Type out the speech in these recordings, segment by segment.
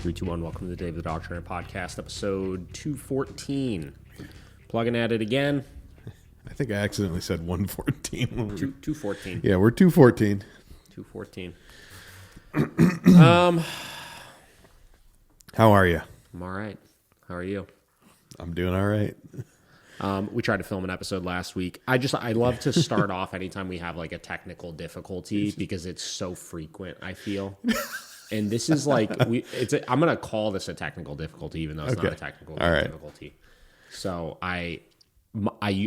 Three, two, one. Welcome to the Dave the Dog Trainer Podcast, episode 214. Plugging at it again. I think I accidentally said 114. 214. Yeah, we're 214. 214. How are you? I'm all right. How are you? I'm doing all right. We tried to film an episode last week. I love to start off anytime we have like a technical difficulty because it's so frequent, I feel. And this is like I'm gonna call this a technical difficulty, even though it's not a technical difficulty. So I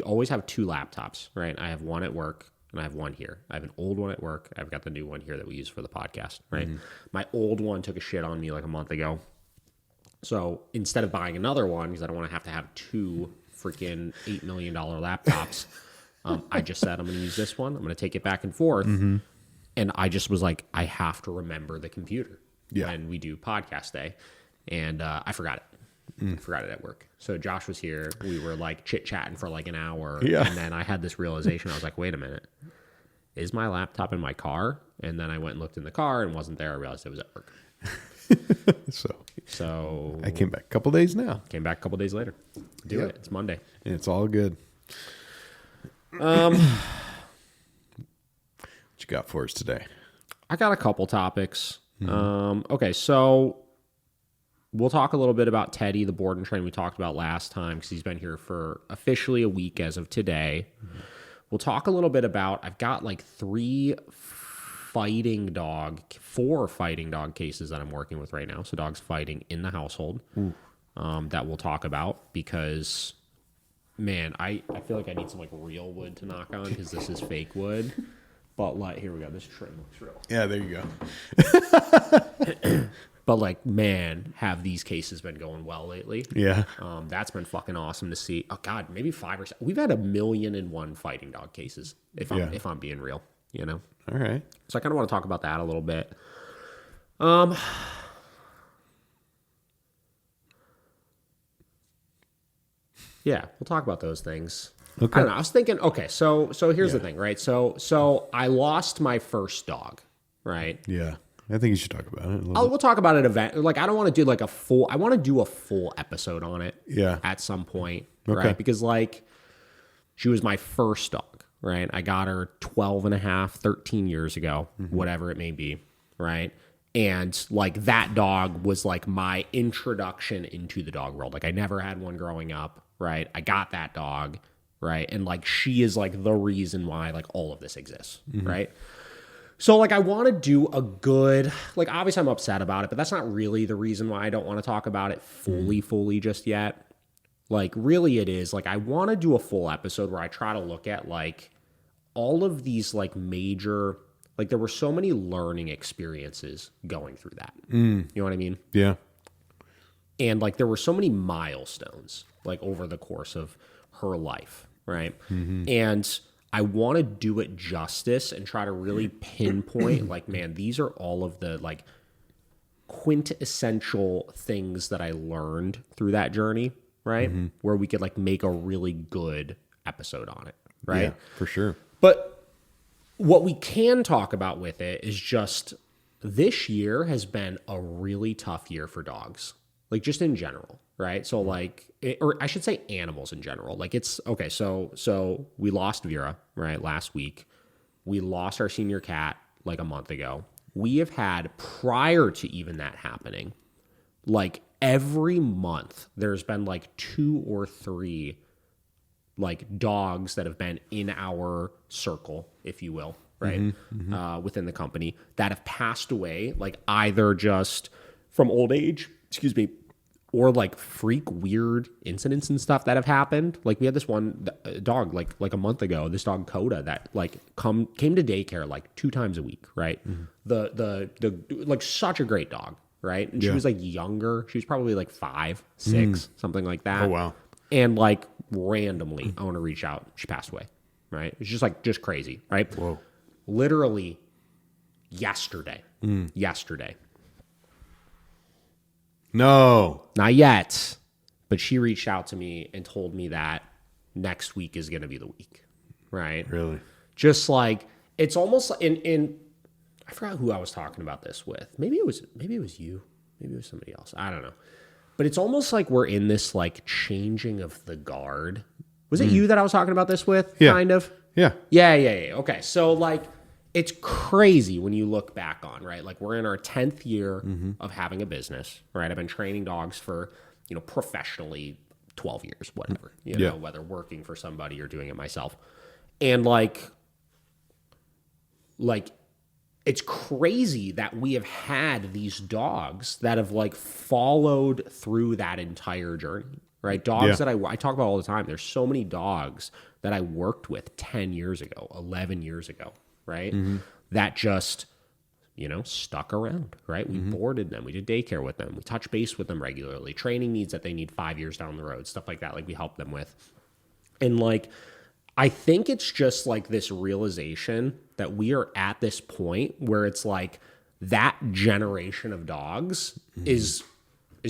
always have two laptops, right? I have one at work and I have one here. I have an old one at work. I've got the new one here that we use for the podcast, right? Mm-hmm. My old one took a shit on me like a month ago. So instead of buying another one, because I don't want to have two freaking $8 million laptops, I just said I'm going to use this one. I'm going to take it back and forth. Mm-hmm. And I just was like, I have to remember the computer when we do podcast day. And I forgot it. I forgot it at work. So Josh was here. We were like chit-chatting for like an hour. Yeah. And then I had this realization. I was like, wait a minute. Is my laptop in my car? And then I went and looked in the car and wasn't there. I realized it was at work. So I came back a couple days now. Came back a couple days later. Do it. It's Monday. And it's all good. What you got for us today? I got a couple topics. Okay, so we'll talk a little bit about Teddy, the board and train we talked about last time, because he's been here for officially a week as of today. We'll talk a little bit about, I've got like four fighting dog cases that I'm working with right now. So dogs fighting in the household that we'll talk about because, man, I feel like I need some like real wood to knock on because this is fake wood. But like, here we go. This trim looks real. Yeah, there you go. But like, man, have these cases been going well lately? Yeah. That's been fucking awesome to see. Oh God, maybe 5 or 6. We've had 1,000,001 fighting dog cases. If I'm being real, you know. All right. So I kind of want to talk about that a little bit. Yeah, we'll talk about those things. Okay. I don't know. I was thinking, okay, so here's the thing, right? So I lost my first dog, right? Yeah. I think you should talk about it. We'll talk about it event. Like I don't want to do like I want to do a full episode on it. Yeah. At some point, right? Because like she was my first dog, right? I got her 12 and a half, 13 years ago, whatever it may be, right? And like that dog was like my introduction into the dog world. Like I never had one growing up, right? I got that dog, right? And like she is like the reason why like all of this exists, right? So like I want to do a good, like obviously I'm upset about it, but that's not really the reason why I don't want to talk about it fully just yet. Like really it is like I want to do a full episode where I try to look at like all of these like major, like there were so many learning experiences going through that. You know what I mean? Yeah. And like there were so many milestones like over the course of her life, right? And I want to do it justice and try to really pinpoint like, man, these are all of the like quintessential things that I learned through that journey, right? Where we could like make a really good episode on it, right? Yeah, for sure. But what we can talk about with it is just this year has been a really tough year for dogs, like just in general, right? So like, or I should say animals in general. Like it's, okay, so we lost Vera, right, last week. We lost our senior cat like a month ago. We have had, prior to even that happening, like every month there's been like 2 or 3 like dogs that have been in our circle, if you will, right? Within the company that have passed away, like either just from old age, or like freak weird incidents and stuff that have happened. Like we had this one dog like a month ago, this dog Coda that like came to daycare like 2 times a week, right? The like such a great dog, right? And she was like younger. She was probably like 5, 6, something like that. Oh wow. And like randomly, I want to reach out. She passed away, right? It's just crazy, right? Whoa. Literally yesterday. No. Not yet, but she reached out to me and told me that next week is going to be the week, right? Really? Just like, it's almost in I forgot who I was talking about this with. Maybe it was you. Maybe it was somebody else. I don't know. But it's almost like we're in this like changing of the guard. Was it you that I was talking about this with? Yeah. Kind of? Yeah. Yeah. Okay. So like it's crazy when you look back on, right? Like we're in our 10th year of having a business, right? I've been training dogs for, professionally 12 years, whatever, know, whether working for somebody or doing it myself. And like it's crazy that we have had these dogs that have like followed through that entire journey, right? Dogs that I talk about all the time. There's so many dogs that I worked with 10 years ago, 11 years ago, right? That just, stuck around, right? We boarded them. We did daycare with them. We touch base with them regularly. Training needs that they need 5 years down the road, stuff like that. Like we help them with. And like, I think it's just like this realization that we are at this point where it's like that generation of dogs is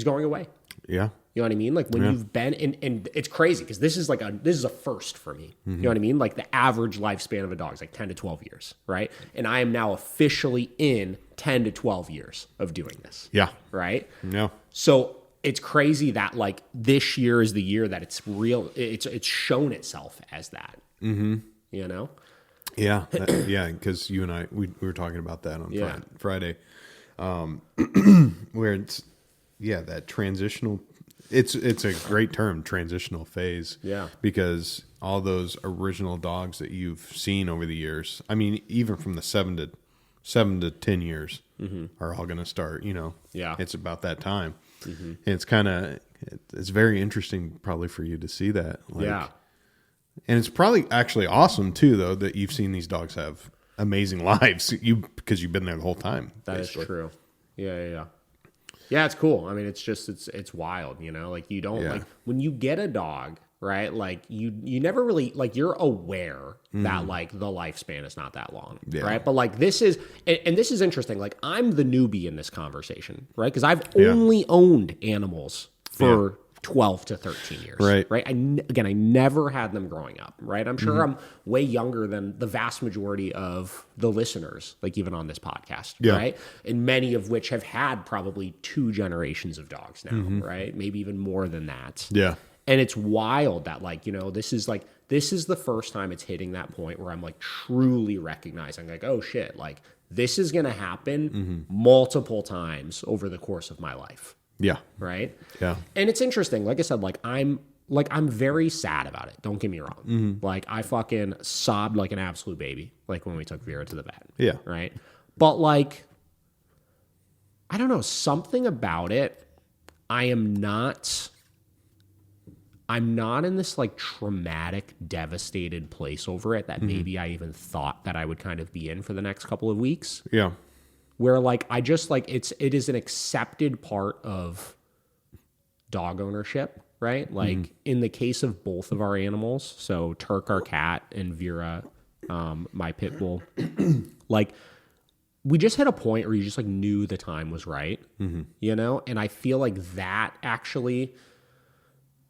going away. Yeah. You know what I mean? Like when you've been and it's crazy because this is a first for me. You know what I mean? Like the average lifespan of a dog is like 10 to 12 years, right? And I am now officially in 10 to 12 years of doing this. Yeah. Right? Yeah. So it's crazy that like this year is the year that it's real. It's shown itself as that. You know? Yeah. Yeah. Because you and I, we were talking about that on Friday, where it's, that transitional, it's a great term, transitional phase. Yeah. Because all those original dogs that you've seen over the years, I mean, even from the 7 to 10 years are all going to start, Yeah. It's about that time. And it's it's very interesting probably for you to see that. Like, and it's probably actually awesome too, though, that you've seen these dogs have amazing lives because you've been there the whole time. That is true. Yeah. Yeah, it's cool. I mean, it's just, it's wild, like you don't like when you get a dog, right? Like you never really, like you're aware that like the lifespan is not that long, right? But like this is, and this is interesting. Like I'm the newbie in this conversation, right? Because I've only owned animals for 12 to 13 years, right? I never had them growing up, right? I'm sure I'm way younger than the vast majority of the listeners, like even on this podcast, right? And many of which have had probably 2 generations of dogs now, right? Maybe even more than that. Yeah. And it's wild that like, this is the first time it's hitting that point where I'm like truly recognizing like, oh shit, like this is going to happen multiple times over the course of my life. Yeah. Right. Yeah. And it's interesting. Like I said, I'm very sad about it. Don't get me wrong. Like I fucking sobbed like an absolute baby. Like when we took Vera to the vet. Yeah. Right. But like, I don't know, something about it. I'm not in this like traumatic, devastated place over it that maybe I even thought that I would kind of be in for the next couple of weeks. Yeah. Where like I just like it is an accepted part of dog ownership, right? Like in the case of both of our animals, so Turk, our cat, and Vera, my pit bull, like we just hit a point where you just like knew the time was right, and I feel like that actually,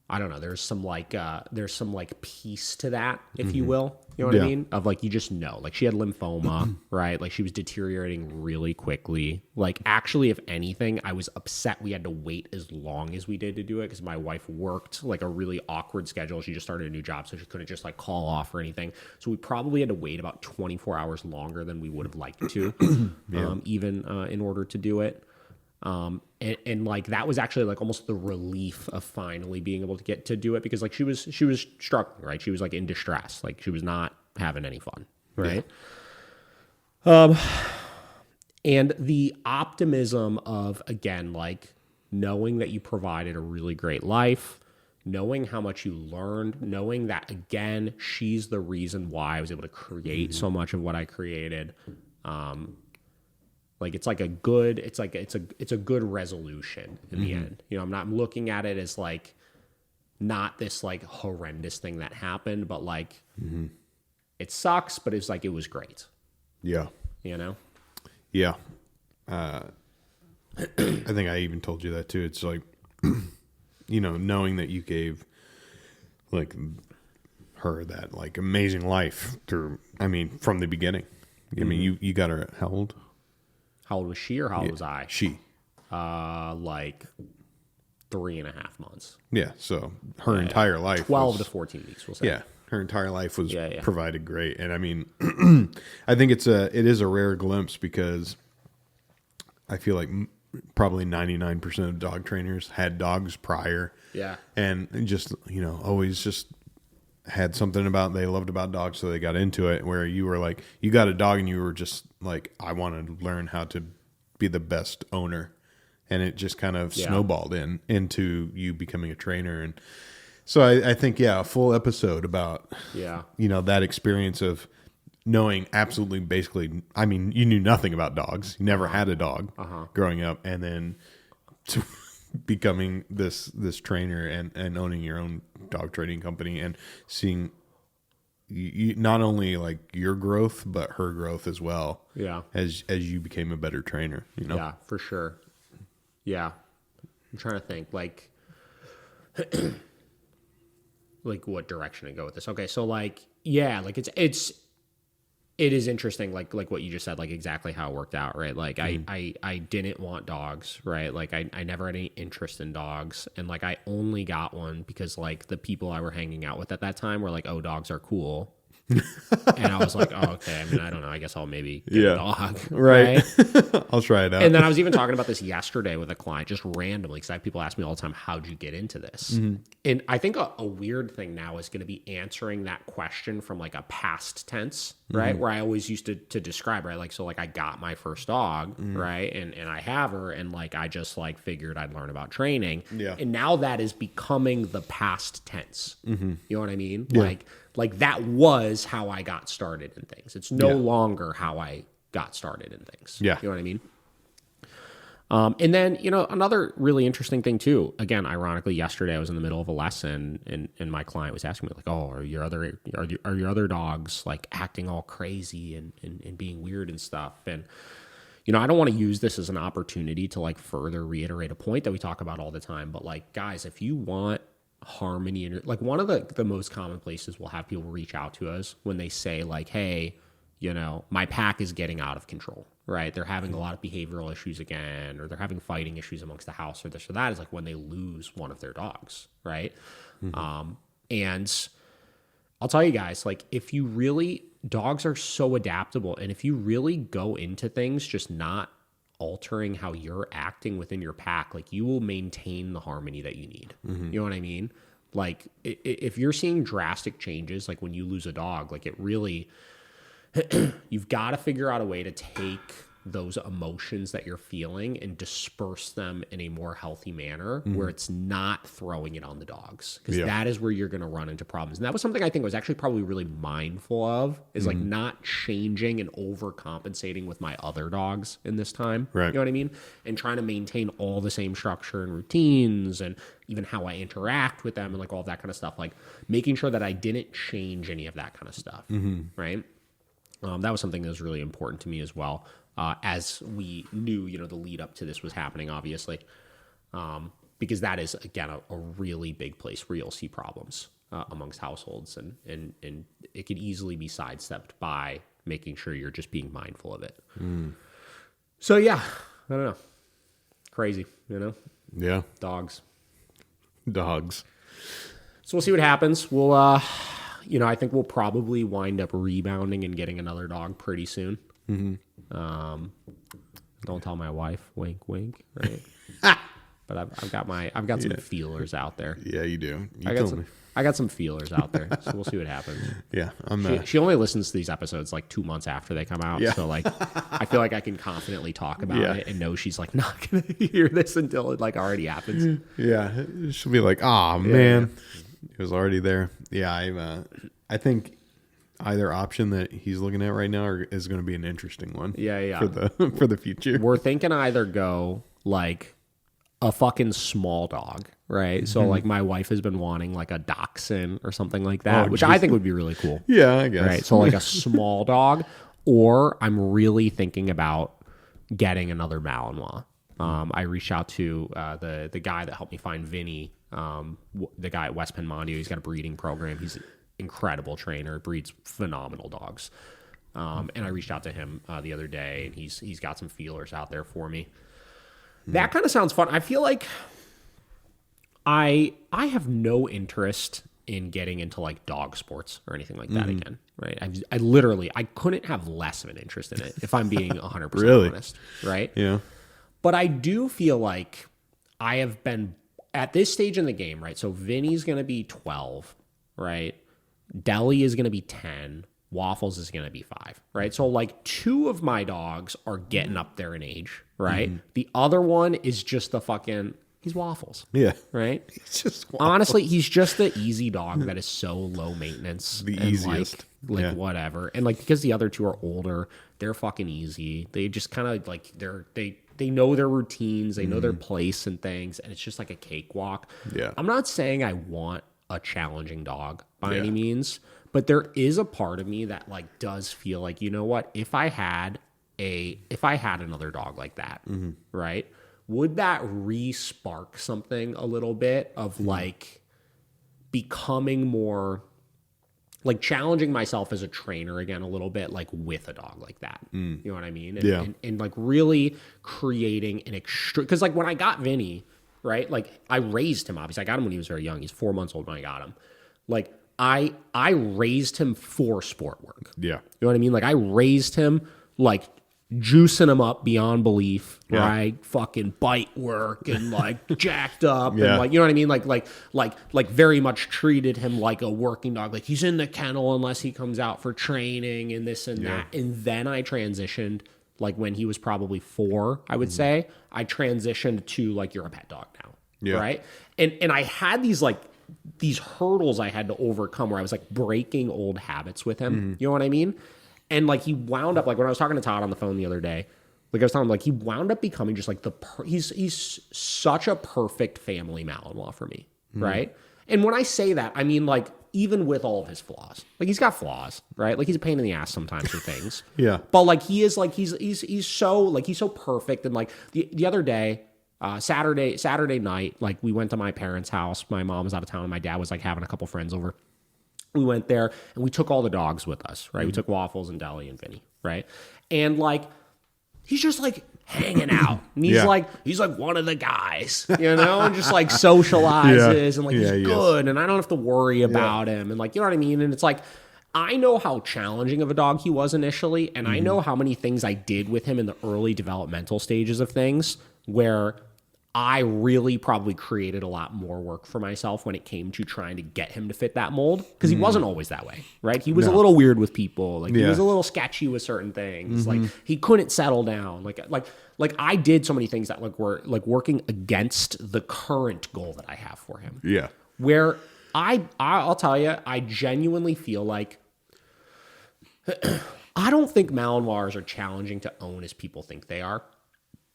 I don't know, there's some like peace to that, if you will. You know what I mean? Of like, you just know, like she had lymphoma, right? Like she was deteriorating really quickly. Like actually, if anything, I was upset we had to wait as long as we did to do it because my wife worked like a really awkward schedule. She just started a new job, so she couldn't just like call off or anything. So we probably had to wait about 24 hours longer than we would have liked to, even in order to do it. And like that was actually like almost the relief of finally being able to get to do it because like she was struggling, right? She was like in distress, like she was not having any fun, right? And the optimism of, again, like knowing that you provided a really great life, knowing how much you learned, knowing that, again, she's the reason why I was able to create so much of what I created. Like it's like a good, it's a good resolution in the end. I'm looking at it as like not this like horrendous thing that happened, but like it sucks, but it's like it was great. Yeah. Yeah. I think I even told you that too. It's like, knowing that you gave like her that like amazing life through, from the beginning. I mean, you got her at how old? How old was she or how old was I? She. like 3.5 months. Yeah. So her entire life, 12 to 14 weeks, we'll say. Yeah. Her entire life was Yeah. provided great. And I mean, I think it is a rare glimpse because I feel like probably 99% of dog trainers had dogs prior. Yeah. And just, always just had something they loved about dogs, so they got into it, where you were like, you got a dog and you were just like, I want to learn how to be the best owner. And it just kind of snowballed into you becoming a trainer. And so I think, a full episode about, that experience of knowing absolutely, basically, I mean, you knew nothing about dogs. You never had a dog growing up. And then to becoming this trainer and owning your own dog training company and seeing you not only like your growth, but her growth as well. Yeah. As you became a better trainer, Yeah, for sure. Yeah. I'm trying to think like what direction to go with this. Okay. So like, it is interesting, like what you just said, like exactly how it worked out, right? Like I didn't want dogs, right? Like I never had any interest in dogs, and like I only got one because like the people I were hanging out with at that time were like, oh, dogs are cool. And I was like, oh, okay. I mean, I don't know. I guess I'll maybe get a dog. Right. I'll try it out. And then I was even talking about this yesterday with a client, just randomly, because I have people ask me all the time, how'd you get into this? Mm-hmm. And I think a weird thing now is going to be answering that question from like a past tense, right? Mm-hmm. Where I always used to describe, right? Like, so like I got my first dog, right? And I have her, and like I just like figured I'd learn about training. Yeah. And now that is becoming the past tense. Mm-hmm. You know what I mean? Yeah. Like that was how I got started in things. It's no longer how I got started in things. Yeah. You know what I mean? And then, another really interesting thing too, again, ironically, yesterday I was in the middle of a lesson and my client was asking me like, oh, are your other dogs like acting all crazy and being weird and stuff? And, I don't want to use this as an opportunity to like further reiterate a point that we talk about all the time, but like, guys, if you want harmony in like one of the most common places we'll have people reach out to us when they say like, hey, my pack is getting out of control, right? They're having a lot of behavioral issues again, or they're having fighting issues amongst the house, or this or that, is like when they lose one of their dogs, right? Mm-hmm. And I'll tell you guys, like dogs are so adaptable, and if you really go into things just not altering how you're acting within your pack, like you will maintain the harmony that you need. Mm-hmm. You know what I mean? Like if you're seeing drastic changes, like when you lose a dog, like it really, you've got to figure out a way to take those emotions that you're feeling and disperse them in a more healthy manner where it's not throwing it on the dogs, because that is where you're going to run into problems. And that was something I think I was actually probably really mindful of, is like not changing and overcompensating with my other dogs in this time. Right. You know what I mean? And trying to maintain all the same structure and routines and even how I interact with them and like all of that kind of stuff, like making sure that I didn't change any of that kind of stuff. Right. That was something that was really important to me as well. As we knew, the lead up to this was happening, obviously, because that is, again, a really big place where you'll see problems amongst households, and it can easily be sidestepped by making sure you're just being mindful of it. So, yeah, I don't know. Crazy, Yeah. Dogs. So we'll see what happens. We'll, I think we'll probably wind up rebounding and getting another dog pretty soon. Mm-hmm. Don't tell my wife, wink, wink, right? But I've got some feelers out there. Yeah, you do. I got some feelers out there, so we'll see what happens. Yeah, she only listens to these episodes like 2 months after they come out, so like I feel like I can confidently talk about it and know she's like not gonna hear this until it like already happens. Yeah, she'll be like, "Oh man, it was already there." Yeah, I think either option that he's looking at right now is going to be an interesting one. Yeah. For the future. We're thinking either go like a fucking small dog, right? So like my wife has been wanting like a dachshund or something like that, which I think would be really cool. Yeah, I guess. Right. So like a small dog, or I'm really thinking about getting another Malinois. I reached out to the guy that helped me find Vinny, the guy at West Penn Mondio. He's got a breeding program. He's incredible trainer, breeds phenomenal dogs. And I reached out to him the other day, and he's got some feelers out there for me. That kind of sounds fun. I feel like I have no interest in getting into like dog sports or anything like that again, right? I literally, I couldn't have less of an interest in it if I'm being 100% Really? honest, right? Yeah. But I do feel like I have been at this stage in the game, right? So Vinny's going to be 12, right? Deli is going to be 10. Waffles is going to be 5, right? So like 2 of my dogs are getting up there in age, right? The other one is just the fucking, he's Waffles. Yeah. Right? It's just Honestly, he's just the easy dog that is so low maintenance. The and easiest. Like Yeah. whatever. And like because the other 2 are older, they're fucking easy. They just kind of like they know their routines, they know their place and things, and it's just like a cakewalk. Yeah. I'm not saying I want a challenging dog by Yeah. any means, but there is a part of me that like does feel like, you know what, if I had another dog like that, right? Would that re-spark something a little bit of like becoming more like challenging myself as a trainer again a little bit, like with a dog like that. You know what I mean? And, Yeah. and like really creating an extra, because like when I got Vinny, right? Like I raised him, obviously. I got him when he was very young. He's 4 months old when I got him. Like I raised him for sport work. Yeah. You know what I mean? Like I raised him like juicing him up beyond belief, Yeah. right? Fucking bite work and like jacked up Yeah. and like, you know what I mean? Like very much treated him like a working dog. Like he's in the kennel unless he comes out for training and this and that. And then I transitioned, like when he was probably 4, I would say, I transitioned to like, you're a pet dog now. Yeah. Right. And I had these hurdles I had to overcome where I was like breaking old habits with him. You know what I mean? And like he wound up, like when I was talking to Todd on the phone the other day, like I was telling him, like he wound up becoming just like he's such a perfect family Malinois for me, right? And when I say that, I mean like even with all of his flaws, like he's got flaws, right? Like he's a pain in the ass sometimes for things, Yeah. But like he is like he's so perfect. And like the other day, Saturday night, like we went to my parents' house. My mom was out of town, and my dad was like having a couple friends over. We went there and we took all the dogs with us, right? We took Waffles and Deli and Vinny, right? And like, he's just like hanging out. And he's like one of the guys, you know, and just like socializes and like he's good. And I don't have to worry about him. And like, you know what I mean? And it's like, I know how challenging of a dog he was initially. And I know how many things I did with him in the early developmental stages of things where I really probably created a lot more work for myself when it came to trying to get him to fit that mold because he wasn't always that way, right? He was a little weird with people, like he was a little sketchy with certain things, like he couldn't settle down, like I did so many things that like were like working against the current goal that I have for him. Yeah. Where I'll tell you, I genuinely feel like I don't think Malinois are challenging to own as people think they are.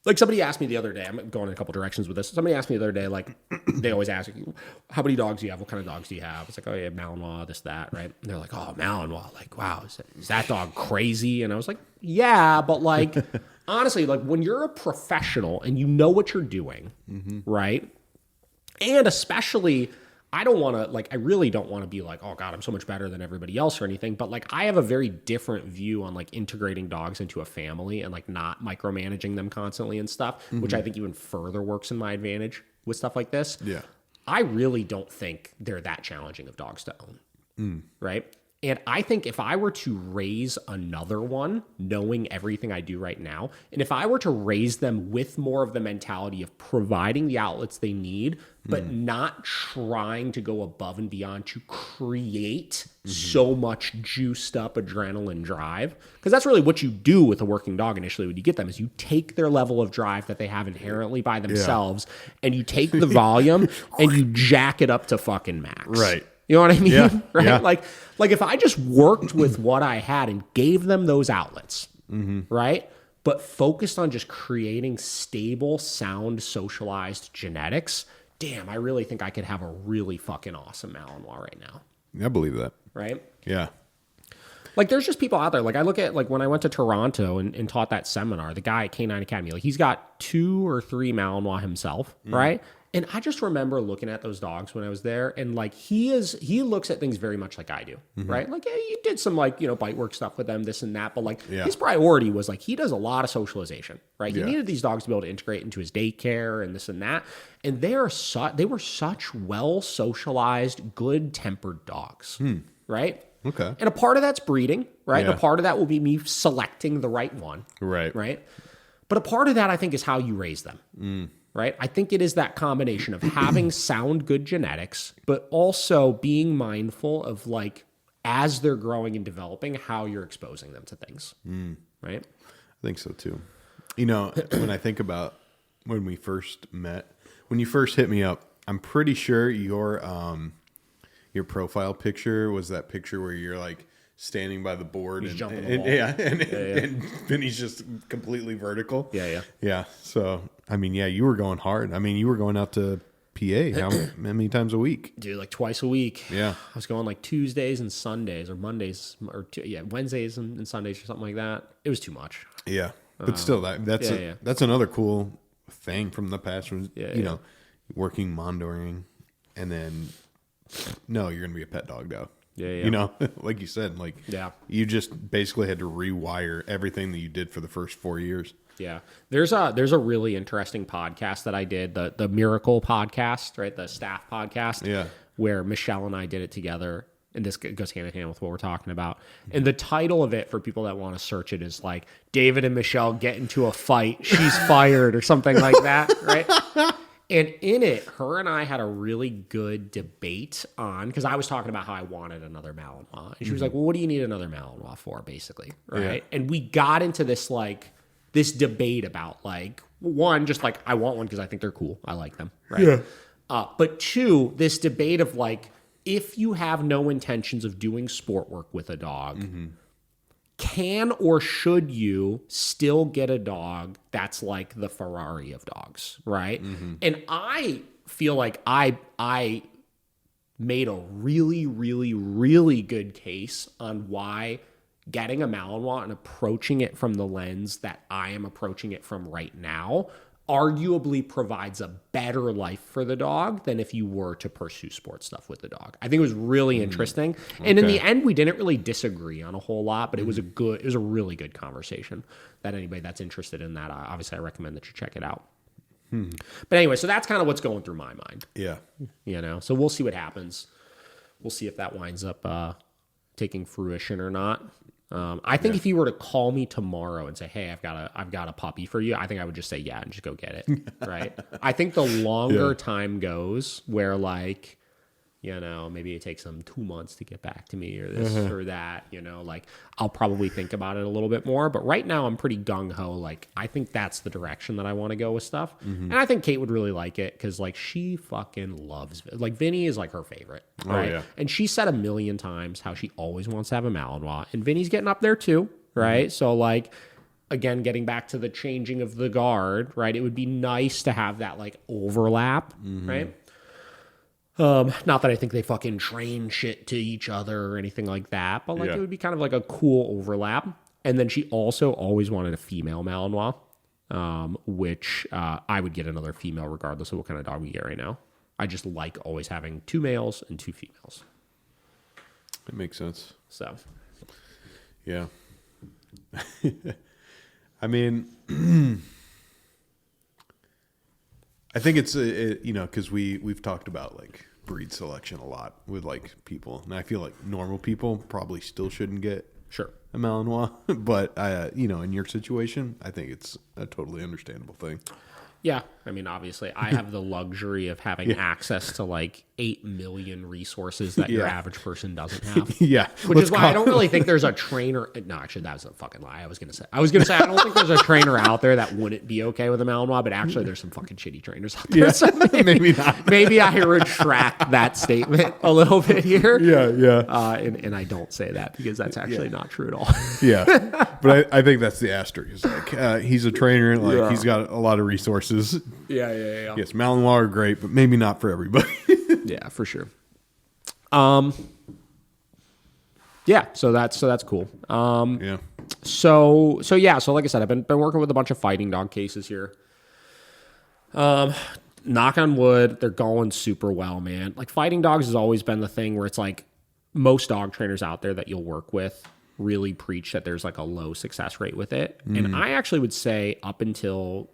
Like somebody asked me the other day, I'm going in a couple directions with this. Somebody asked me the other day, like they always ask, how many dogs do you have? What kind of dogs do you have? It's like, oh yeah, Malinois, this, that, right? And they're like, oh, Malinois, like, wow, is that dog crazy? And I was like, yeah, but like, honestly, like when you're a professional and you know what you're doing, right? And especially, I really don't want to be like, oh God, I'm so much better than everybody else or anything. But like, I have a very different view on like integrating dogs into a family and like not micromanaging them constantly and stuff, which I think even further works in my advantage with stuff like this. Yeah. I really don't think they're that challenging of dogs to own. Right. And I think if I were to raise another one, knowing everything I do right now, and if I were to raise them with more of the mentality of providing the outlets they need, but not trying to go above and beyond to create so much juiced up adrenaline drive, because that's really what you do with a working dog initially when you get them, is you take their level of drive that they have inherently by themselves, and you take the volume and you jack it up to fucking max. Right. You know what I mean? Yeah, Right? yeah. Like if I just worked with what I had and gave them those outlets, right? But focused on just creating stable, sound, socialized genetics, damn, I really think I could have a really fucking awesome Malinois right now. I believe that. Right? Yeah. Like there's just people out there. Like I look at like when I went to Toronto and taught that seminar, the guy at Canine Academy, like he's got 2 or 3 Malinois himself, right? And I just remember looking at those dogs when I was there, and like he looks at things very much like I do, right? Like, yeah, you did some like, bite work stuff with them, this and that, but like his priority was like he does a lot of socialization, right? He needed these dogs to be able to integrate into his daycare and this and that. And they were such well socialized, good tempered dogs, right? Okay. And a part of that's breeding, right? And a part of that will be me selecting the right one, right? But a part of that I think is how you raise them. Right? I think it is that combination of having sound, good genetics, but also being mindful of like, as they're growing and developing, how you're exposing them to things. Right? I think so too. When I think about when we first met, when you first hit me up, I'm pretty sure your profile picture was that picture where you're like standing by the board He's jumping and the wall. and Vinny's just completely vertical. Yeah. So you were going hard. You were going out to PA how many times a week? Dude, like twice a week. Yeah. I was going like Tuesdays and Sundays or Mondays or Wednesdays and Sundays or something like that. It was too much. Yeah. But still that's another cool thing from the past when working mondoring and then you're going to be a pet dog now. Yeah. Like you said, you just basically had to rewire everything that you did for the first 4 years. Yeah. There's a really interesting podcast that I did, the Miracle podcast, right? The staff podcast. Yeah. Where Michelle and I did it together. And this goes hand in hand with what we're talking about. And the title of it for people that want to search it is like David and Michelle get into a fight. She's fired or something like that. Right. And in it, her and I had a really good debate on, because I was talking about how I wanted another Malinois. And she was like, well, what do you need another Malinois for, basically? Right. Yeah. And we got into this debate about like, one, just like, I want one because I think they're cool. I like them. Right. Yeah. But two, this debate of like, if you have no intentions of doing sport work with a dog, can or should you still get a dog that's like the Ferrari of dogs, right? And I feel like I made a really, really, really good case on why getting a Malinois and approaching it from the lens that I am approaching it from right now arguably provides a better life for the dog than if you were to pursue sports stuff with the dog. I think it was really interesting. And in the end, we didn't really disagree on a whole lot, but it was a really good conversation that anybody that's interested in that, obviously I recommend that you check it out. But anyway, so that's kind of what's going through my mind. Yeah. So we'll see what happens. We'll see if that winds up taking fruition or not. I think if you were to call me tomorrow and say, hey, I've got a puppy for you, I think I would just say, yeah, and just go get it. Right. I think the longer time goes where like, maybe it takes them 2 months to get back to me or this or that, like I'll probably think about it a little bit more. But right now I'm pretty gung ho. Like, I think that's the direction that I want to go with stuff. And I think Kate would really like it because like she fucking loves, like Vinny is like her favorite. Right. Oh, yeah. And she said 1 million times how she always wants to have a Malinois, and Vinny's getting up there too. Right. So like, again, getting back to the changing of the guard, right? It would be nice to have that like overlap. Right. Not that I think they fucking train shit to each other or anything like that, but like it would be kind of like a cool overlap. And then she also always wanted a female Malinois, which I would get another female regardless of what kind of dog we get right now. I just like always having 2 males and 2 females. It makes sense. So, yeah. I mean, I think it's because we've talked about like breed selection a lot with like people, and I feel like normal people probably still shouldn't get a Malinois, but in your situation, I think it's a totally understandable thing. Yeah, I mean, obviously, I have the luxury of having access to like 8 million resources that your average person doesn't have. Which is why I don't really think there's a trainer. No, actually, that was a fucking lie. I was gonna say I don't think there's a trainer out there that wouldn't be okay with a Malinois, but actually, there's some fucking shitty trainers out there. So maybe not. Maybe I retract that statement a little bit here. And I don't say that because that's actually not true at all. But I think that's the asterisk. Like he's a trainer. Like he's got a lot of resources. Yeah. Yes, Malinois are great, but maybe not for everybody. Yeah, for sure. So that's cool. So like I said, I've been working with a bunch of fighting dog cases here. knock on wood, they're going super well, man. Like fighting dogs has always been the thing where it's like most dog trainers out there that you'll work with really preach that there's like a low success rate with it. And I actually would say up until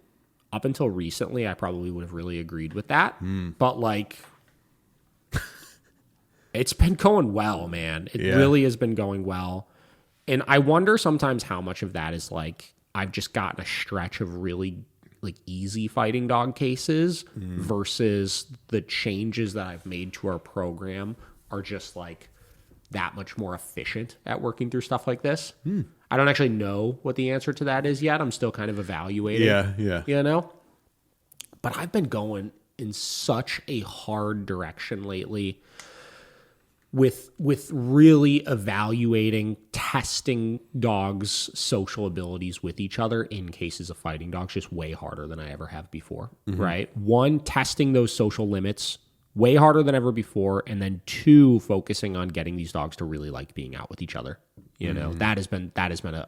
recently, I probably would have really agreed with that. But like, it's been going well, man. It really has been going well. And I wonder sometimes how much of that is like, I've just gotten a stretch of really like easy fighting dog cases versus the changes that I've made to our program are just like that much more efficient at working through stuff like this. I don't actually know what the answer to that is yet. I'm still kind of evaluating. Yeah. You know? But I've been going in such a hard direction lately with really evaluating, testing dogs' social abilities with each other in cases of fighting dogs just way harder than I ever have before, right? One, testing those social limits way harder than ever before, and then two, focusing on getting these dogs to really like being out with each other. You know, that has been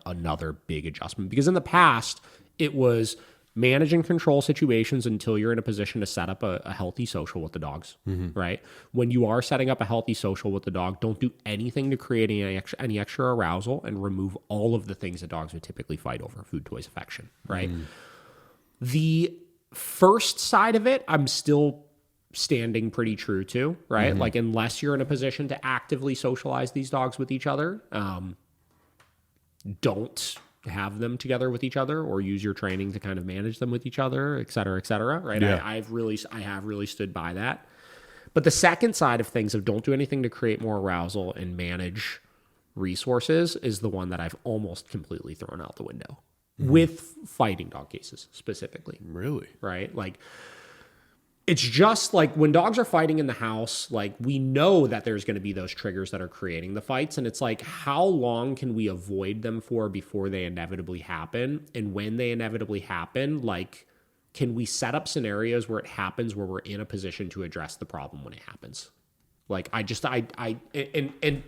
another big adjustment, because in the past it was manage and control situations until you're in a position to set up a healthy social with the dogs, right? When you are setting up a healthy social with the dog, don't do anything to create any extra arousal, and remove all of the things that dogs would typically fight over: food, toys, affection, right? The first side of it, I'm still standing pretty true to, right? Like, unless you're in a position to actively socialize these dogs with each other, don't have them together with each other, or use your training to kind of manage them with each other, et cetera, right? Yeah. I have really stood by that. But the second side of things of don't do anything to create more arousal and manage resources is the one that I've almost completely thrown out the window with fighting dog cases specifically. Really? Right? Like, it's just like when dogs are fighting in the house, like, we know that there's going to be those triggers that are creating the fights. And it's like, how long can we avoid them for before they inevitably happen? And when they inevitably happen, like, can we set up scenarios where it happens, where we're in a position to address the problem when it happens? Like, and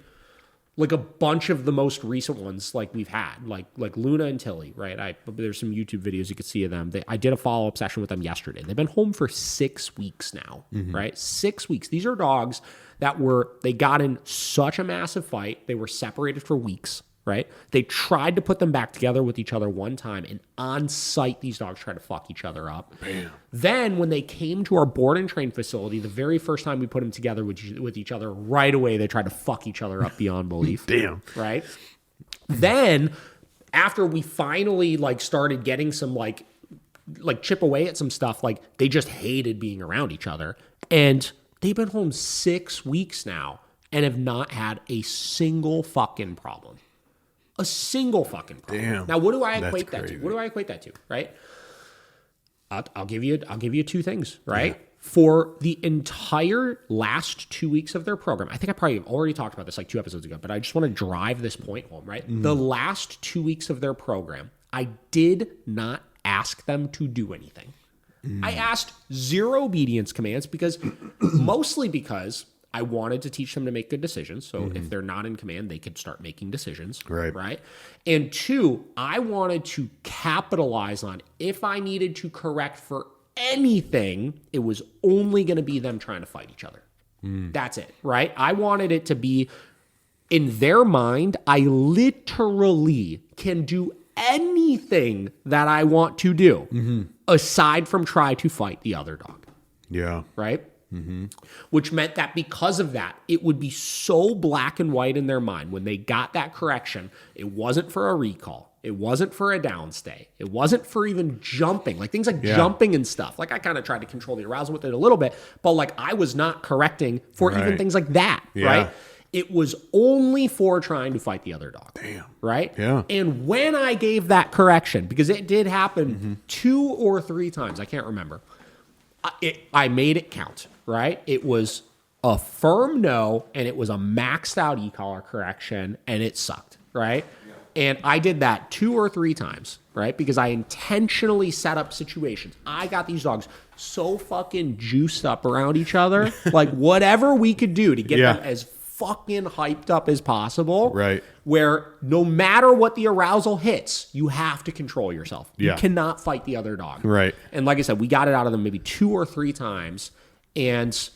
like a bunch of the most recent ones, like we've had, like Luna and Tilly, right? There's some YouTube videos you could see of them. I did a follow-up session with them yesterday. They've been home for 6 weeks now, right? 6 weeks. These are dogs that they got in such a massive fight. They were separated for weeks, right? They tried to put them back together with each other one time, and on site, these dogs tried to fuck each other up. Bam. Then when they came to our board and train facility, the very first time we put them together with each other, right away, they tried to fuck each other up beyond belief. Damn. Right? Then after we finally like started getting some like chip away at some stuff, like, they just hated being around each other. And they've been home 6 weeks now and have not had a single fucking problem. A single fucking problem. Damn. Now, what do I equate that to? Crazy. What do I equate that to? Right? I'll give you two things. Right? Yeah. For the entire last 2 weeks of their program, I think I probably already talked about this like 2 episodes ago, but I just want to drive this point home. Right? The last 2 weeks of their program, I did not ask them to do anything. I asked 0 obedience commands mostly because I wanted to teach them to make good decisions. So if they're not in command, they could start making decisions. Right. And 2, I wanted to capitalize on, if I needed to correct for anything, it was only going to be them trying to fight each other. That's it. Right. I wanted it to be, in their mind, I literally can do anything that I want to do aside from try to fight the other dog. Yeah. Right. Which meant that because of that, it would be so black and white in their mind when they got that correction. It wasn't for a recall. It wasn't for a downstay. It wasn't for even jumping, like things like jumping and stuff. Like, I kind of tried to control the arousal with it a little bit, but like, I was not correcting for even things like that. Yeah. Right. It was only for trying to fight the other dog. Damn. Right? Yeah. And when I gave that correction, because it did happen 2 or 3 times, I can't remember, I made it count, right? It was a firm no, and it was a maxed out e-collar correction, and it sucked, right? Yeah. And I did that 2 or 3 times, right? Because I intentionally set up situations. I got these dogs so fucking juiced up around each other, like whatever we could do to get them as fucking hyped up as possible. Right. Where no matter what the arousal hits, you have to control yourself. Yeah. You cannot fight the other dog. Right. And like I said, we got it out of them maybe 2 or 3 times. And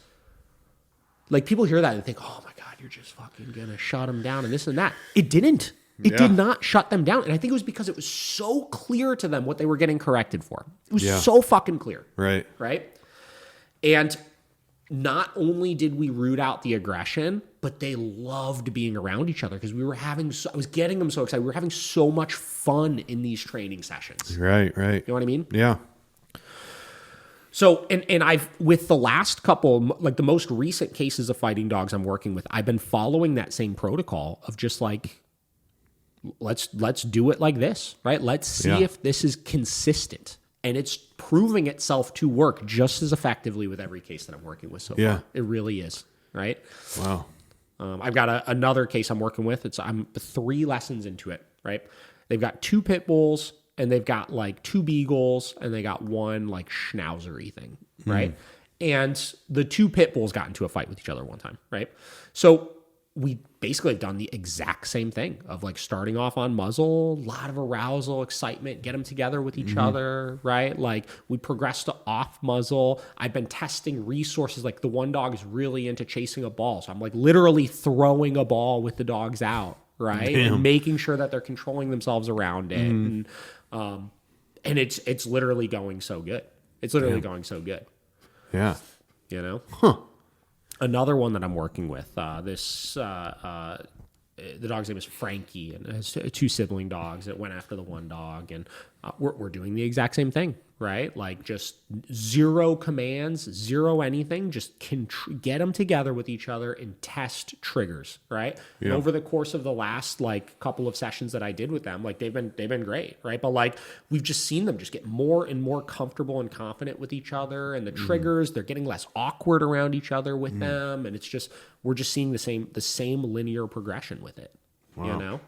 like people hear that and think, oh my God, you're just fucking going to shut them down and this and that. It didn't. It did not shut them down. And I think it was because it was so clear to them what they were getting corrected for. It was so fucking clear. Right. Right. And not only did we root out the aggression, but they loved being around each other because we were having, I was getting them so excited. We were having so much fun in these training sessions. Right. You know what I mean? Yeah. So, and I've, with the last couple, like the most recent cases of fighting dogs I'm working with, I've been following that same protocol of just like, let's do it like this, right? Let's see if this is consistent. And it's proving itself to work just as effectively with every case that I'm working with so far. It really is, right? Wow. I've got another case I'm working with. I'm 3 lessons into it, right? They've got 2 pit bulls, and they've got like 2 beagles, and they got 1 like schnauzery thing, right? And the 2 pit bulls got into a fight with each other one time, right? So we basically have done the exact same thing of like starting off on muzzle, a lot of arousal, excitement, get them together with each other, right? Like we progressed to off muzzle. I've been testing resources. Like the one dog is really into chasing a ball. So I'm like literally throwing a ball with the dogs out, right? And making sure that they're controlling themselves around it. And it's literally going so good. It's literally going so good. Yeah. You know? Another one that I'm working with, the dog's name is Frankie, and it has 2 sibling dogs. It went after the one dog, and we're doing the exact same thing, right? Like just 0 commands, 0 anything. Just get them together with each other and test triggers, right? And over the course of the last like couple of sessions that I did with them, like they've been great, right? But like we've just seen them just get more and more comfortable and confident with each other, and the triggers, they're getting less awkward around each other with them, and it's just we're just seeing the same linear progression with it. Wow. You know?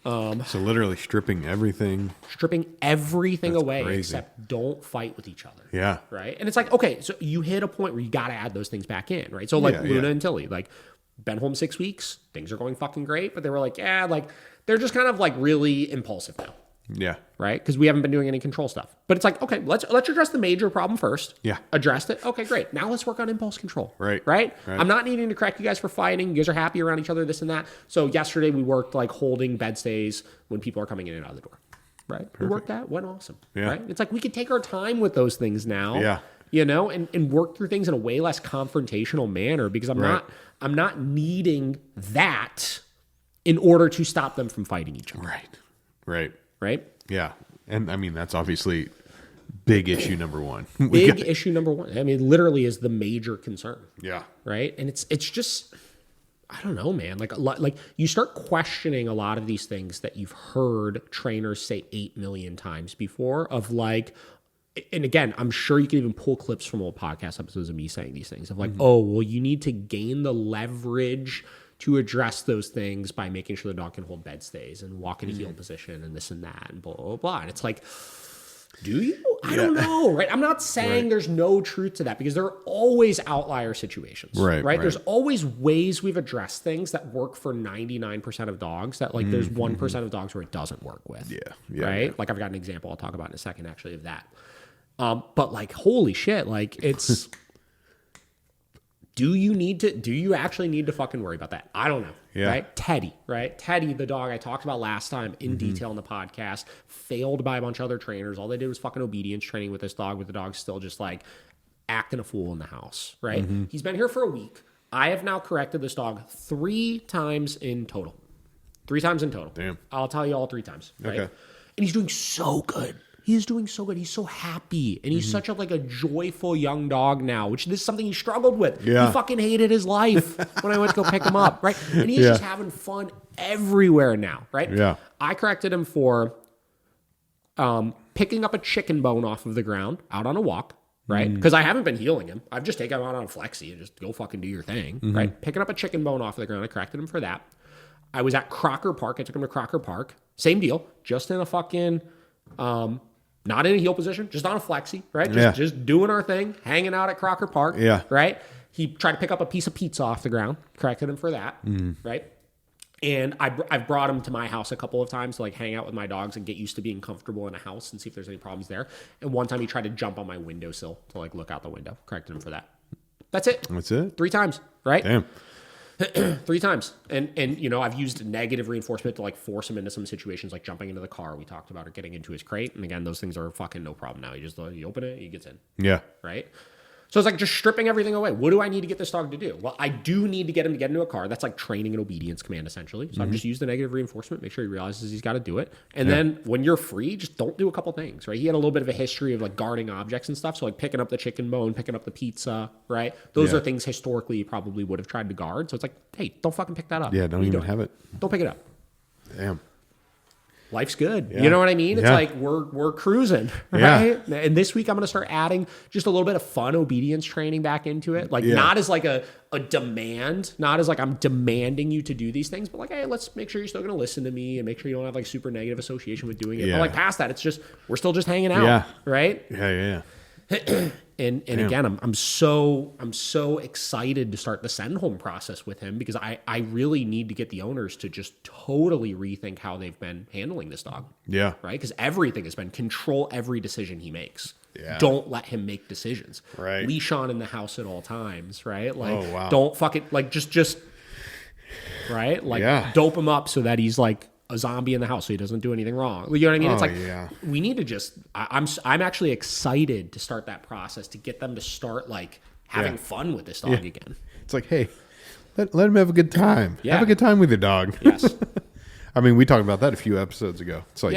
So literally stripping everything away crazy. except don't fight with each other. Yeah. Right. And it's like, okay, so you hit a point where you got to add those things back in. Right. So like Luna and Tilly, like been home 6 weeks, things are going fucking great, but they were like, like they're just kind of like really impulsive now. Yeah. Right. Because we haven't been doing any control stuff, but it's like, okay, let's address the major problem first. Yeah. Addressed it. Okay, great. Now let's work on impulse control. Right. I'm not needing to correct you guys for fighting. You guys are happy around each other, this and that. So yesterday we worked like holding bed stays when people are coming in and out of the door. Right. Perfect. We worked that. Went awesome. Yeah. Right. It's like we can take our time with those things now. Yeah. You know, and work through things in a way less confrontational manner because I'm not needing that in order to stop them from fighting each other. Right. Yeah. And I mean, that's obviously big issue number 1. Issue number 1. I mean, literally is the major concern. Yeah. Right. And it's just, I don't know, man. Like you start questioning a lot of these things that you've heard trainers say 8 million times before of like, and again, I'm sure you can even pull clips from old podcast episodes of me saying these things of like, oh, well, you need to gain the leverage to address those things by making sure the dog can hold bed stays and walk in a heel position and this and that and blah, blah, blah. And it's like, do you? I don't know, right? I'm not saying there's no truth to that because there are always outlier situations, right? There's always ways we've addressed things that work for 99% of dogs that like there's 1% of dogs where it doesn't work with. Right? Like I've got an example I'll talk about in a second actually of that. But like, holy shit, like it's... Do you actually need to fucking worry about that? I don't know. Right? Teddy, right? Teddy, the dog I talked about last time in detail in the podcast, failed by a bunch of other trainers. All they did was fucking obedience training with this dog, with the dog still just like acting a fool in the house, right? He's been here for a week. I have now corrected this dog 3 times in total. 3 times in total. Damn. I'll tell you all 3 times. Right? Okay. And he's doing so good. He is doing so good. He's so happy. And he's such a joyful young dog now, which this is something he struggled with. He fucking hated his life when I went to go pick him up, right? And he's just having fun everywhere now, right? Yeah. I corrected him for picking up a chicken bone off of the ground out on a walk, right? Because I haven't been healing him. I've just taken him out on Flexi and just go fucking do your thing, right? Picking up a chicken bone off of the ground. I corrected him for that. I was at Crocker Park. I took him to Crocker Park. Same deal. Just in a fucking... not in a heel position, just on a flexi, right? Just doing our thing, hanging out at Crocker Park, right? He tried to pick up a piece of pizza off the ground, corrected him for that, right? And I've brought him to my house a couple of times to like hang out with my dogs and get used to being comfortable in a house and see if there's any problems there. And one time he tried to jump on my windowsill to like look out the window. Corrected him for that. That's it. That's it? 3 times, right? Damn. 3 times. And you know, I've used negative reinforcement to like force him into some situations like jumping into the car we talked about or getting into his crate. And again, those things are fucking no problem now. You open it, he gets in. Yeah. Right? So it's like just stripping everything away. What do I need to get this dog to do? Well, I do need to get him to get into a car. That's like training an obedience command, essentially. So I've just used the negative reinforcement, make sure he realizes he's got to do it. And then when you're free, just don't do a couple things, right? He had a little bit of a history of like guarding objects and stuff. So like picking up the chicken bone, picking up the pizza, right? Those are things historically you probably would have tried to guard. So it's like, hey, don't fucking pick that up. Yeah, don't even have it. Don't pick it up. Damn. Life's good. Yeah. You know what I mean? It's Yeah. like we're cruising, right? Yeah. And this week I'm going to start adding just a little bit of fun obedience training back into it. Like not as like a demand, not as like I'm demanding you to do these things, but like, hey, let's make sure you're still going to listen to me and make sure you don't have like super negative association with doing it. But like past that, it's just, we're still just hanging out, right? Yeah. And again, I'm so excited to start the send home process with him because I really need to get the owners to just totally rethink how they've been handling this dog. Yeah. Right? Because everything has been control every decision he makes. Yeah. Don't let him make decisions. Right. Leash on in the house at all times, right? Like Oh, wow. don't fucking like just right? Like dope him up so that he's like a zombie in the house so he doesn't do anything wrong. You know what I mean? It's like we need to just I'm actually excited to start that process to get them to start like having fun with this dog again. It's like, hey, let him have a good time. Yeah. Have a good time with your dog. Yes. I mean, we talked about that a few episodes ago. It's like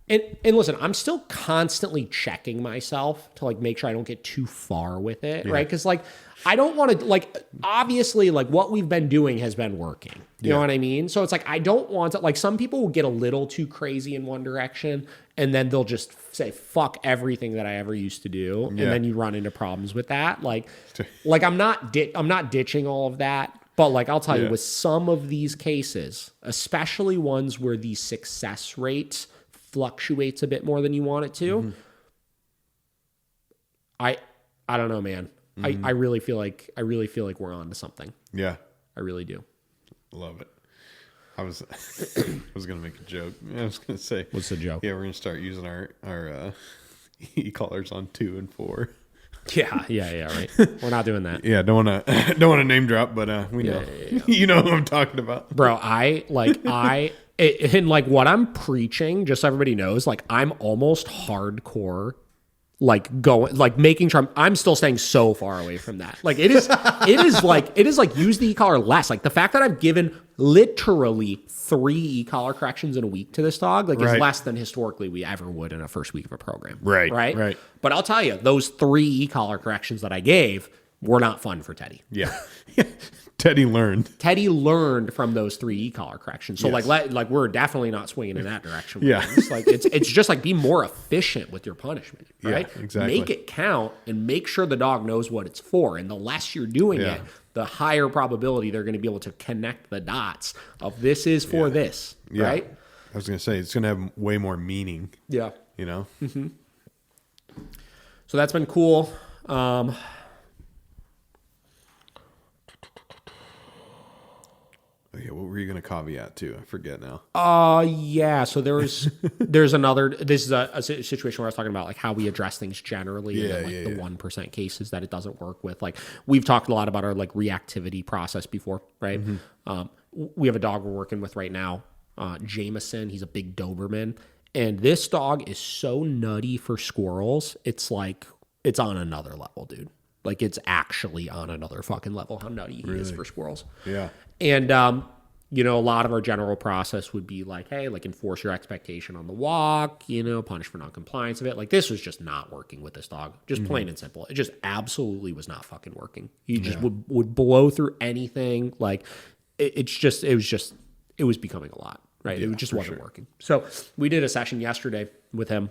And listen, I'm still constantly checking myself to like make sure I don't get too far with it, right? Because like I don't want to like obviously like what we've been doing has been working. You know what I mean? So it's like I don't want to like some people will get a little too crazy in one direction and then they'll just say fuck everything that I ever used to do, and then you run into problems with that. Like I'm not ditching all of that. But like I'll tell you, with some of these cases, especially ones where the success rate fluctuates a bit more than you want it to, I don't know, man. I really feel like we're on to something. Yeah. I really do. Love it. I was gonna make a joke. I was gonna say, what's the joke? Yeah, we're gonna start using our e-collars on 2 and 4. Yeah, right. We're not doing that. Yeah, don't wanna name drop, but we know. You know who I'm talking about. Bro, and like what I'm preaching, just so everybody knows, like I'm almost hardcore like going, like making sure I'm still staying so far away from that. Like it is like use the e-collar less. Like the fact that I've given literally 3 e-collar corrections in a week to this dog, like is less than historically we ever would in a first week of a program. Right. But I'll tell you, those 3 e-collar corrections that I gave were not fun for Teddy. Yeah. Teddy learned from those 3 e-collar corrections. So like we're definitely not swinging in that direction. Like it's just like be more efficient with your punishment, right? Yeah, exactly. Make it count and make sure the dog knows what it's for. And the less you're doing it, the higher probability they're going to be able to connect the dots of this is for this, right? I was going to say it's going to have way more meaning. Yeah. You know? Mm-hmm. So that's been cool. Okay, what were you going to caveat to? I forget now. Yeah. So there's another. This is a situation where I was talking about like how we address things generally, and then, like the 1% cases that it doesn't work with. Like we've talked a lot about our like reactivity process before, right? Mm-hmm. We have a dog we're working with right now, Jameson. He's a big Doberman, and this dog is so nutty for squirrels. It's like it's on another level, dude. Like it's actually on another fucking level how nutty he is for squirrels. Yeah. And, you know, a lot of our general process would be like, hey, like enforce your expectation on the walk, you know, punish for noncompliance of it. Like this was just not working with this dog. Just plain and simple. It just absolutely was not fucking working. He just would blow through anything. Like it was becoming a lot, right? Yeah, it just wasn't working. So we did a session yesterday with him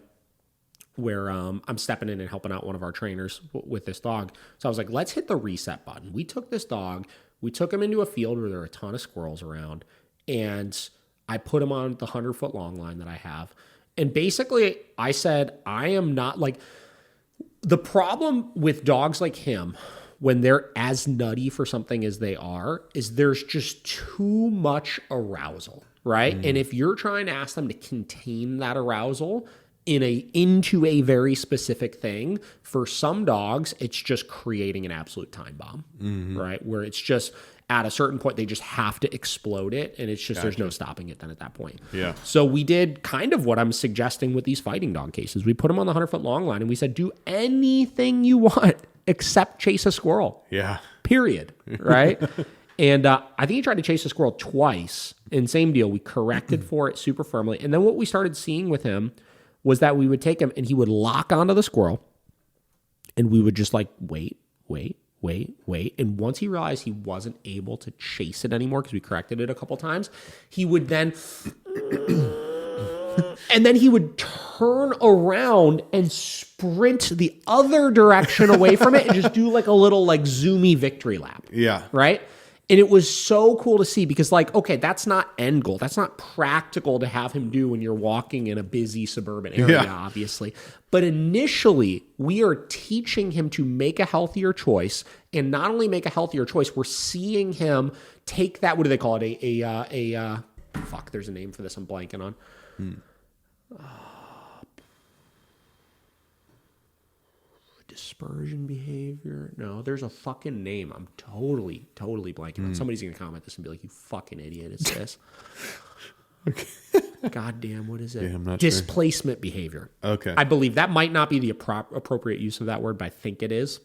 where I'm stepping in and helping out one of our trainers with this dog. So I was like, let's hit the reset button. We took this dog, we took him into a field where there are a ton of squirrels around, and I put him on the 100-foot long line that I have. And basically I said, I am not like, the problem with dogs like him, when they're as nutty for something as they are is there's just too much arousal, right? And if you're trying to ask them to contain that arousal into a very specific thing, for some dogs, it's just creating an absolute time bomb, right? Where it's just at a certain point, they just have to explode it. And it's just, there's no stopping it then at that point. Yeah. So we did kind of what I'm suggesting with these fighting dog cases. We put them on the 100-foot long line and we said, do anything you want except chase a squirrel. Yeah. Period. Right? And I think he tried to chase a squirrel twice. And same deal. We corrected for it super firmly. And then what we started seeing with him was that we would take him and he would lock onto the squirrel and we would just like, wait. And once he realized he wasn't able to chase it anymore because we corrected it a couple times, he would then, and then he would turn around and sprint the other direction away from it and just do like a little like zoomy victory lap. Yeah. Right? And it was so cool to see because, like, okay, that's not end goal. That's not practical to have him do when you're walking in a busy suburban area, obviously. But initially, we are teaching him to make a healthier choice. And not only make a healthier choice, we're seeing him take that, what do they call it? Fuck, there's a name for this I'm blanking on. Dispersion behavior. No, there's a fucking name. I'm totally blanking on. Somebody's going to comment this and be like, you fucking idiot. It's this. Okay. God damn, what is it? Yeah, I'm not Displacement behavior. Okay. I believe that might not be the appropriate use of that word, but I think it is.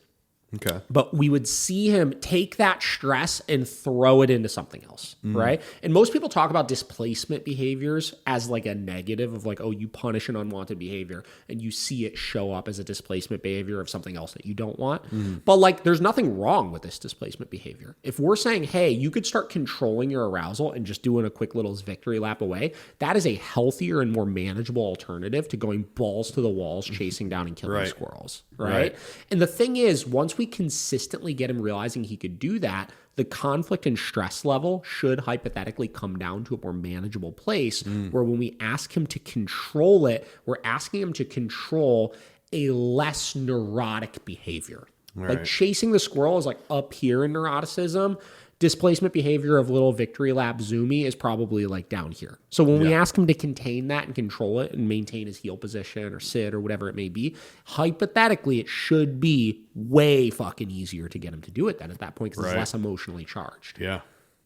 Okay. But we would see him take that stress and throw it into something else, right? And most people talk about displacement behaviors as like a negative of like, oh, you punish an unwanted behavior and you see it show up as a displacement behavior of something else that you don't want. But like, there's nothing wrong with this displacement behavior. If we're saying, hey, you could start controlling your arousal and just doing a quick little victory lap away, that is a healthier and more manageable alternative to going balls to the walls, chasing down and killing squirrels, right? And the thing is, once we consistently get him realizing he could do that, the conflict and stress level should hypothetically come down to a more manageable place where when we ask him to control it, we're asking him to control a less neurotic behavior. Like chasing the squirrel is like up here in neuroticism. Displacement behavior of little victory lap zoomy is probably like down here. So when we ask him to contain that and control it and maintain his heel position or sit or whatever it may be, hypothetically, it should be way fucking easier to get him to do it then at that point because it's less emotionally charged. Yeah.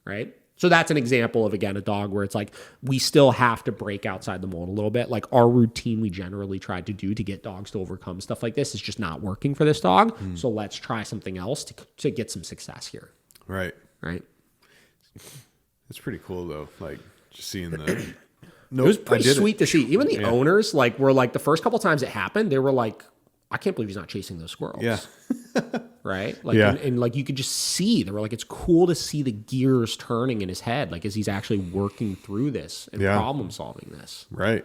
Right? So that's an example of, again, a dog where it's like we still have to break outside the mold a little bit. Like our routine we generally tried to do to get dogs to overcome stuff like this is just not working for this dog. So let's try something else to get some success here. Right. Right. It's pretty cool though. Like just seeing the. It was pretty sweet to see. Even the owners, like, were like the first couple times it happened, they were like, "I can't believe he's not chasing those squirrels." Yeah. Right. Like, and like you could just see they were like, it's cool to see the gears turning in his head, like as he's actually working through this and problem solving this. Right.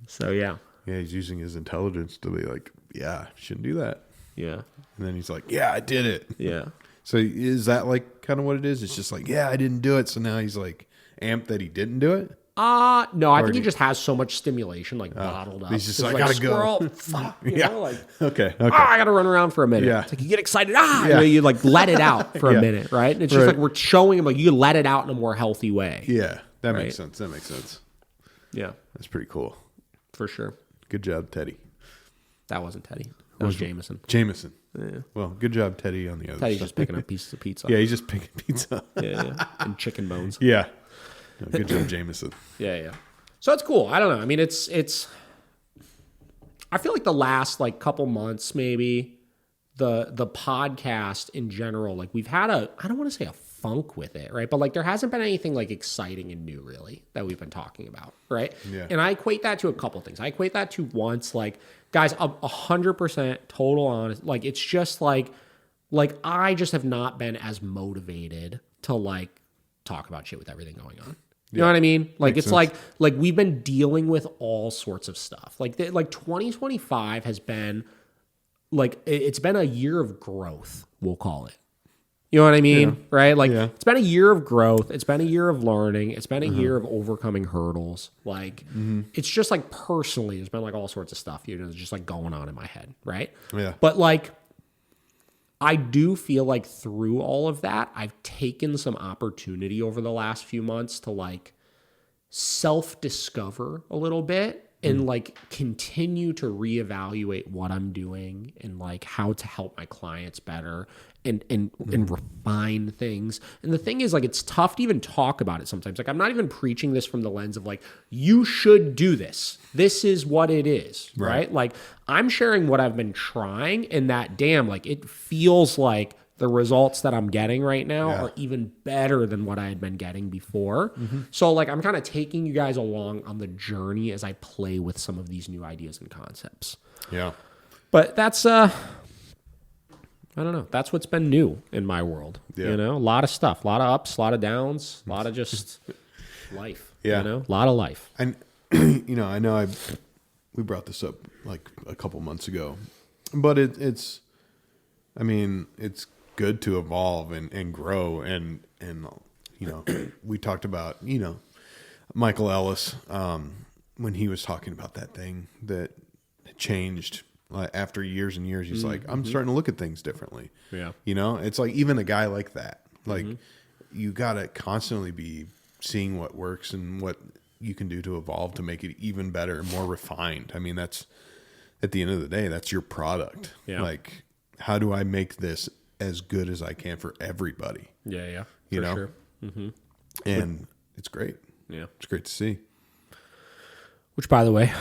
So yeah. Yeah, he's using his intelligence to be like, "Yeah, shouldn't do that." Yeah. And then he's like, "Yeah, I did it." Yeah. So is that like kind of what it is? It's just like, yeah, I didn't do it. So now he's like amped that he didn't do it? No, I think he just has so much stimulation like bottled up. He's just like, I gotta squirrel, go. Fuck, you know, like, Okay. I gotta run around for a minute. Yeah. It's like you get excited. You know, you like let it out for a minute, right? And it's just like we're showing him like you can let it out in a more healthy way. Yeah, that makes sense. Yeah. That's pretty cool. For sure. Good job, Teddy. That wasn't Teddy. That was Jameson. Yeah. Well, good job, Teddy, on the other Teddy's side. just picking up pieces of pizza. Yeah, he's just picking pizza. And chicken bones. Yeah. No, good job, Jameson. Yeah. So it's cool. I don't know. I mean, it's. I feel like the last like couple months, maybe the podcast in general, like we've had I don't want to say a funk with it, right? But like there hasn't been anything like exciting and new really that we've been talking about, right? Yeah. And I equate that to a couple things. I equate that to once like guys, 100% total honest. Like it's just like I just have not been as motivated to like talk about shit with everything going on. You know what I mean? Like Makes it's sense. like we've been dealing with all sorts of stuff. Like 2025 has been like it's been a year of growth, we'll call it. You know what I mean? Right? Like it's been a year of growth, it's been a year of learning, it's been a year of overcoming hurdles. Like it's just like personally there's been like all sorts of stuff, you know, just like going on in my head, right? Yeah. But like I do feel like through all of that, I've taken some opportunity over the last few months to like self-discover a little bit and like continue to reevaluate what I'm doing and like how to help my clients better and refine things. And the thing is, like, it's tough to even talk about it sometimes. Like, I'm not even preaching this from the lens of like, you should do this. This is what it is, right? Like, I'm sharing what I've been trying, and that damn, like, it feels like the results that I'm getting right now are even better than what I had been getting before. So like, I'm kind of taking you guys along on the journey as I play with some of these new ideas and concepts. Yeah. But that's, I don't know. That's what's been new in my world. Yeah. You know, a lot of stuff, a lot of ups, a lot of downs, a lot of just life. Yeah. You know, a lot of life. And, you know, I know we brought this up like a couple months ago, but it's good to evolve and grow. And, you know, we talked about, you know, Michael Ellis, when he was talking about that thing that changed after years and years, he's like, I'm starting to look at things differently. Yeah. You know, it's like even a guy like that, like you got to constantly be seeing what works and what you can do to evolve to make it even better and more refined. I mean, that's at the end of the day, that's your product. Yeah. Like, how do I make this as good as I can for everybody? Yeah. Yeah. You know? Sure. And it's great. Yeah. It's great to see. Which, by the way,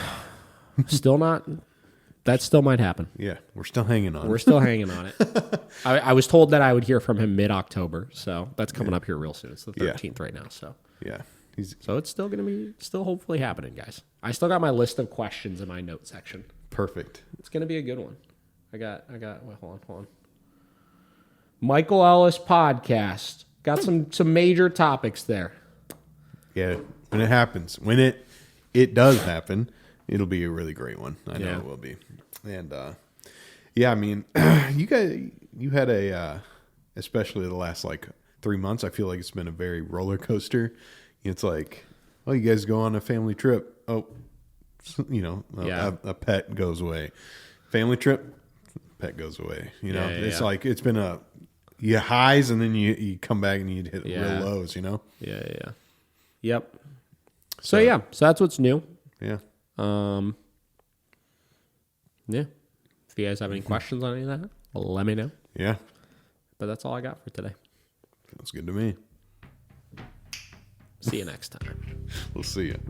that still might happen. Yeah. We're still hanging on. We're still hanging on it. I was told that I would hear from him mid-October, so that's coming up here real soon. It's the 13th right now, so. Yeah. So it's still going to be hopefully happening, guys. I still got my list of questions in my note section. Perfect. It's going to be a good one. I got, wait, hold on. Michael Ellis podcast. Got some major topics there. Yeah. When it happens, when it does happen, it'll be a really great one. I know it will be. And, yeah, I mean, you had especially the last like 3 months, I feel like it's been a very roller coaster. It's like, oh, you guys go on a family trip. Oh, you know, a pet goes away. Family trip, pet goes away. You know, it's like, it's been you highs and then you come back and you hit real lows, you know? Yeah. Yep. So that's what's new. Yeah. Yeah. If you guys have any questions on any of that, let me know. Yeah. But that's all I got for today. Sounds good to me. See you next time. We'll see you.